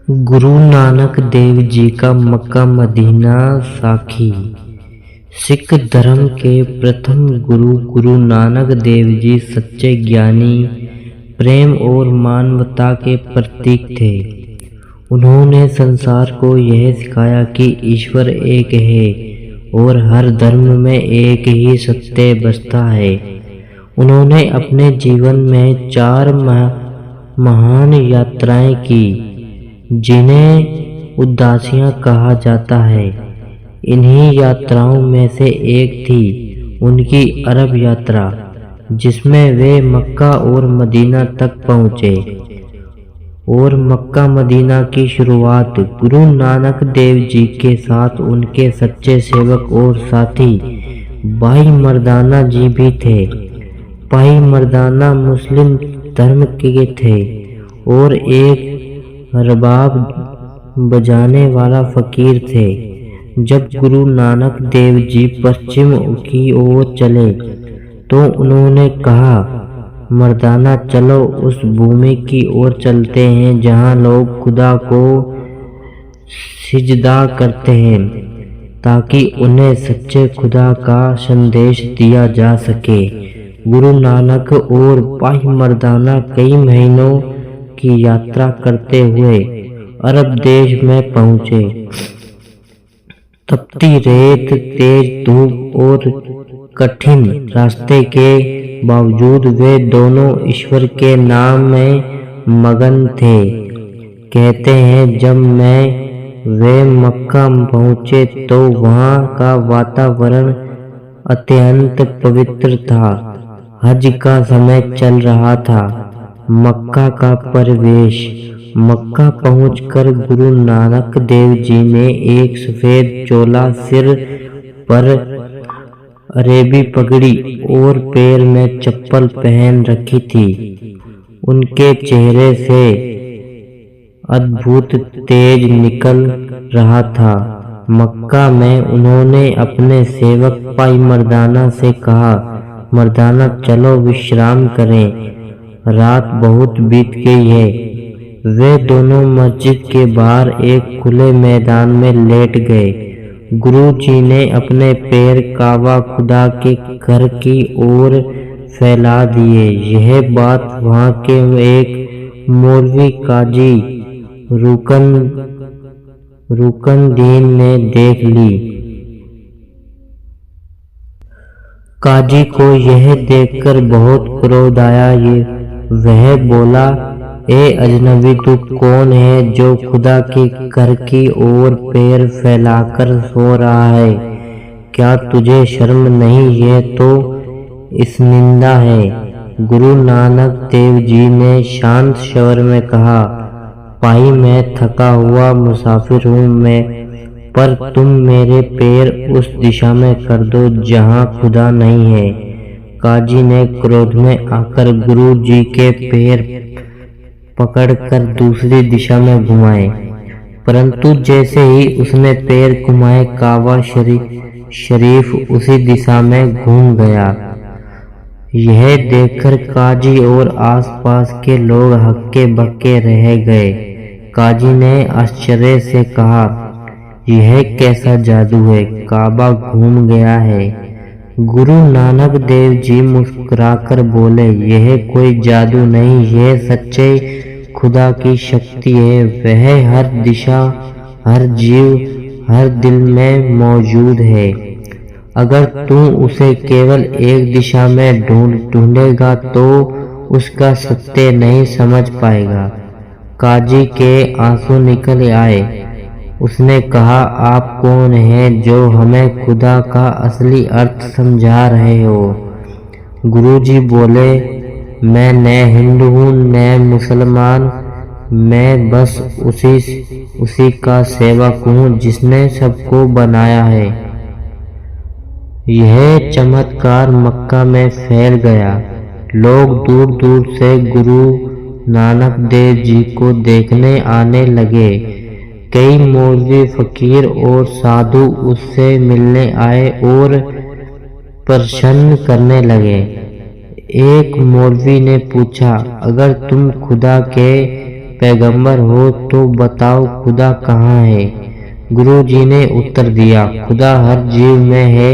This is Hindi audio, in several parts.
गुरु नानक देव जी का मक्का मदीना साखी। सिख धर्म के प्रथम गुरु गुरु नानक देव जी सच्चे ज्ञानी, प्रेम और मानवता के प्रतीक थे। उन्होंने संसार को यह सिखाया कि ईश्वर एक है और हर धर्म में एक ही सत्य बसता है। उन्होंने अपने जीवन में 4 महान यात्राएं की, जिन्हें उदासियां कहा जाता है। इन्हीं यात्राओं में से एक थी उनकी अरब यात्रा, जिसमें वे मक्का और मदीना तक पहुँचे। और मक्का मदीना की शुरुआत गुरु नानक देव जी के साथ उनके सच्चे सेवक और साथी भाई मर्दाना जी भी थे। भाई मर्दाना मुस्लिम धर्म के थे और एक रबाब बजाने वाला फकीर थे। जब गुरु नानक देव जी पश्चिम की ओर चले तो उन्होंने कहा, मर्दाना चलो उस भूमि की ओर चलते हैं जहां लोग खुदा को सिजदा करते हैं, ताकि उन्हें सच्चे खुदा का संदेश दिया जा सके। गुरु नानक और भाई मर्दाना कई महीनों की यात्रा करते हुए अरब देश में पहुंचे। तपती रेत, तेज धूप और कठिन रास्ते के बावजूद वे दोनों ईश्वर के नाम में मगन थे। कहते हैं, जब वे मक्का पहुंचे तो वहां का वातावरण अत्यंत पवित्र था। हज का समय चल रहा था। मक्का का परिवेश। मक्का पहुंचकर गुरु नानक देव जी ने एक सफेद चोला, सिर पर अरेबी पगड़ी और पैर में चप्पल पहन रखी थी। उनके चेहरे से अद्भुत तेज निकल रहा था। मक्का में उन्होंने अपने सेवक भाई मर्दाना से कहा, मर्दाना चलो विश्राम करें, रात बहुत बीत गई है। वे दोनों मस्जिद के बाहर एक खुले मैदान में लेट गए। गुरु जी ने अपने पैर काबा खुदा के घर की ओर फैला दिए। यह बात वहां के एक मौलवी काजी रुकन दीन ने देख ली। काजी को यह देखकर बहुत क्रोध आया। वह बोला, ए अजनबी, तू कौन है जो खुदा के घर की ओर पैर फैलाकर सो रहा है? क्या तुझे शर्म नहीं? यह तो इसनिंदा है। गुरु नानक देव जी ने शांत स्वर में कहा, भाई मैं थका हुआ मुसाफिर हूँ, पर तुम मेरे पैर उस दिशा में कर दो जहाँ खुदा नहीं है। काजी ने क्रोध में आकर गुरु जी के पैर पकड़कर दूसरी दिशा में घुमाए, परंतु जैसे ही उसने पैर घुमाए, काबा शरीफ उसी दिशा में घूम गया। यह देखकर काजी और आसपास के लोग हक्के बक्के रह गए। काजी ने आश्चर्य से कहा, यह कैसा जादू है? काबा घूम गया है। गुरु नानक देव जी मुस्कुराकर बोले, यह कोई जादू नहीं, यह सच्चे खुदा की शक्ति है। वह हर दिशा, हर जीव, हर दिल में मौजूद है। अगर तू उसे केवल एक दिशा में ढूंढेगा तो उसका सत्य नहीं समझ पाएगा। काजी के आंसू निकल आए। उसने कहा, आप कौन हैं जो हमें खुदा का असली अर्थ समझा रहे हो? गुरुजी बोले, मैं न हिंदू हूँ न मुसलमान, मैं बस उसी का सेवक हूँ जिसने सबको बनाया है। यह चमत्कार मक्का में फैल गया। लोग दूर दूर से गुरु नानक देव जी को देखने आने लगे। कई मौलवी, फकीर और साधु उससे मिलने आए और प्रसन्न करने लगे। एक मौलवी ने पूछा, अगर तुम खुदा के पैगंबर हो तो बताओ खुदा कहाँ है। गुरु जी ने उत्तर दिया, खुदा हर जीव में है,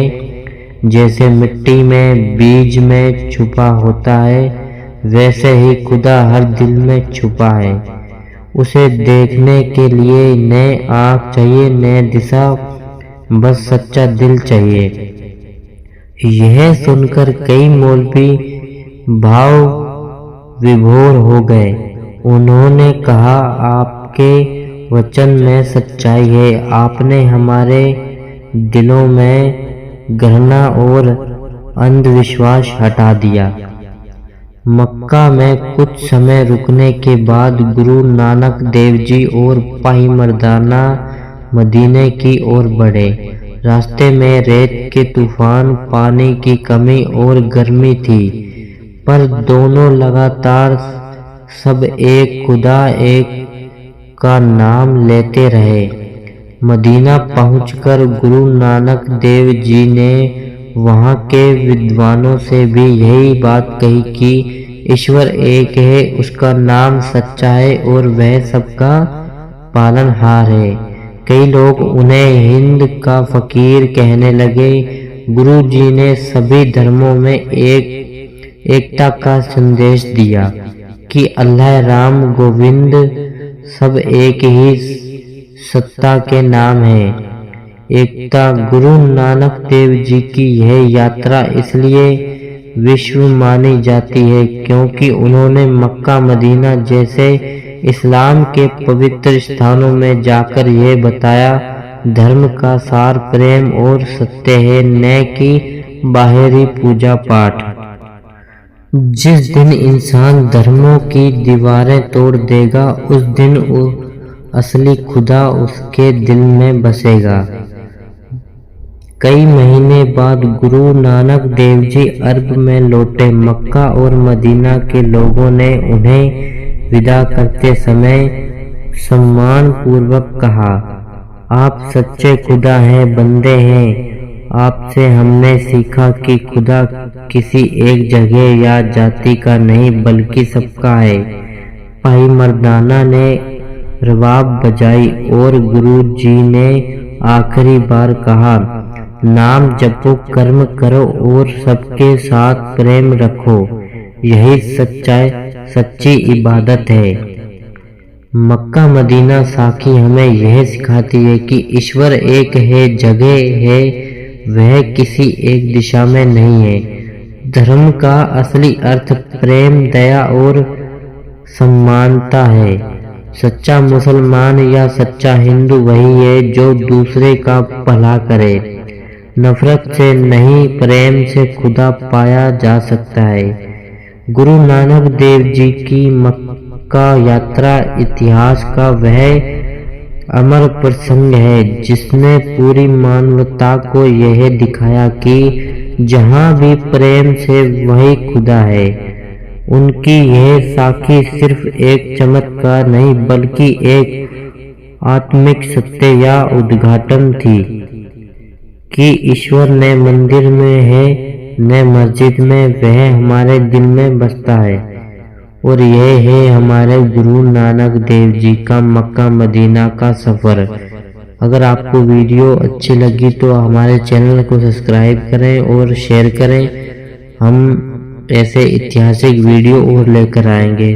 जैसे मिट्टी में बीज में छुपा होता है, वैसे ही खुदा हर दिल में छुपा है। उसे देखने के लिए न आँख चाहिए न दिशा, बस सच्चा दिल चाहिए। यह सुनकर कई मौलवी भाव विभोर हो गए। उन्होंने कहा, आपके वचन में सच्चाई है। आपने हमारे दिलों में घृणा और अंधविश्वास हटा दिया। मक्का में कुछ समय रुकने के बाद गुरु नानक देव जी और भाई मर्दाना मदीने की ओर बढ़े। रास्ते में रेत के तूफान, पानी की कमी और गर्मी थी, पर दोनों लगातार सब एक खुदा एक का नाम लेते रहे। मदीना पहुंचकर गुरु नानक देव जी ने वहां के विद्वानों से भी यही बात कही कि ईश्वर एक है, उसका नाम सच्चा है और वह सबका पालनहार है। कई लोग उन्हें हिंद का फकीर कहने लगे। गुरु जी ने सभी धर्मों में एकता का संदेश दिया कि अल्लाह, राम, गोविंद सब एक ही सत्ता के नाम है। एकता। गुरु नानक देव जी की यह यात्रा इसलिए विश्व मानी जाती है क्योंकि उन्होंने मक्का, मदीना जैसे इस्लाम के पवित्र स्थानों में जाकर यह बताया, धर्म का सार प्रेम और सत्य है, न कि बाहरी पूजा पाठ। जिस दिन इंसान धर्मों की दीवारें तोड़ देगा, उस दिन असली खुदा उसके दिल में बसेगा। कई महीने बाद गुरु नानक देव जी अरब में लौटे। मक्का और मदीना के लोगों ने उन्हें विदा करते समय सम्मान पूर्वक कहा, आप सच्चे खुदा हैं, बंदे हैं। आपसे हमने सीखा कि खुदा किसी एक जगह या जाति का नहीं बल्कि सबका है। भाई मर्दाना ने रबाब बजाई और गुरु जी ने आखिरी बार कहा, नाम जपो, कर्म करो और सबके साथ प्रेम रखो, यही सच्ची इबादत है। मक्का मदीना साखी हमें यह सिखाती है कि ईश्वर एक है, जगह है, वह किसी एक दिशा में नहीं है। धर्म का असली अर्थ प्रेम, दया और समानता है। सच्चा मुसलमान या सच्चा हिंदू वही है जो दूसरे का भला करे। नफरत से नहीं, प्रेम से खुदा पाया जा सकता है। गुरु नानक देव जी की मक्का यात्रा इतिहास का वह अमर प्रसंग है जिसने पूरी मानवता को यह दिखाया कि जहाँ भी प्रेम से वही खुदा है। उनकी यह साखी सिर्फ एक चमत्कार नहीं बल्कि एक आत्मिक सत्य या उद्घाटन थी कि ईश्वर न मंदिर में है न मस्जिद में, वह हमारे दिल में बसता है। और यह है हमारे गुरु नानक देव जी का मक्का मदीना का सफर। अगर आपको वीडियो अच्छी लगी तो हमारे चैनल को सब्सक्राइब करें और शेयर करें। हम ऐसे ऐतिहासिक वीडियो और लेकर आएंगे।